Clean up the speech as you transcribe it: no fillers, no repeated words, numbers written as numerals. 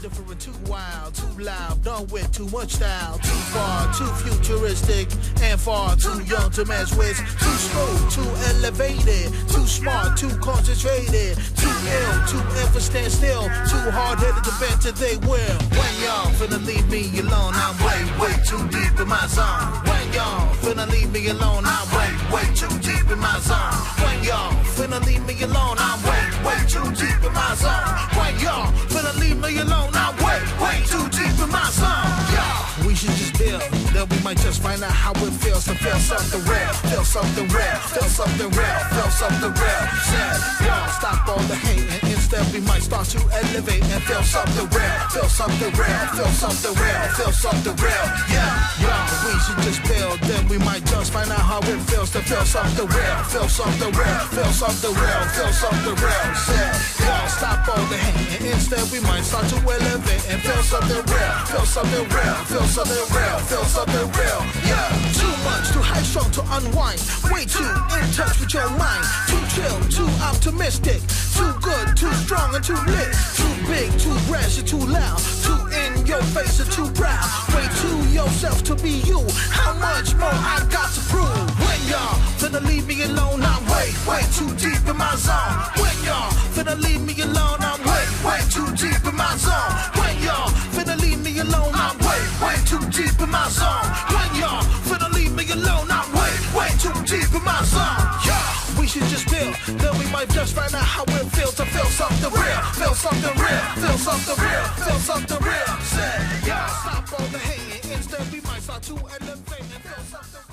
different, too wild, too loud, done with too much style, too far, too futuristic, and far too young to mess with, too smooth, too elevated, too smart, too concentrated, too ill, too ever stand still, too hard-headed to bend to they will. When y'all finna leave me alone, I'm way too deep in my zone. When y'all finna leave me alone, I'm way too deep in my zone. When y'all finna finna leave me alone, I'm way too deep in my zone. When y'all finna leave me alone, I'm way too deep in my zone. Yeah, we should just build, then we might just find out how it feels to feel something real, feel something real, feel something real, feel something real. Said, y'all stop all the hate and instead we might start to elevate and feel something real, feel something real, feel something real, feel something real. Yeah, y'all, we should just build, then we might just find out how it feels to feel something real, feel something real, feel something real, feel something real. Said, y'all stop all the hate and instead we might start to elevate and feel something real, feel something real, feel something real, feel something real. Yeah, too much, too high strung to unwind, way too in touch with your mind, too chill, too optimistic, too good, too strong and too lit, too big, too brash and too loud, too in your face and too proud, way too yourself to be you. How much more I got to prove? When y'all finna leave me alone, I'm way too deep in my zone. When y'all finna leave me alone, I'm way too deep in my zone. When y'all finna leave me alone, I'm way too deep in my zone. When y'all finna leave me alone, I'm way too deep in my zone. Yeah, we should just build, then we might just find out how it feels to feel something real, feel something real, feel something real, feel something real. Say, yeah, stop all the hate, instead we might start to elevate and feel something real.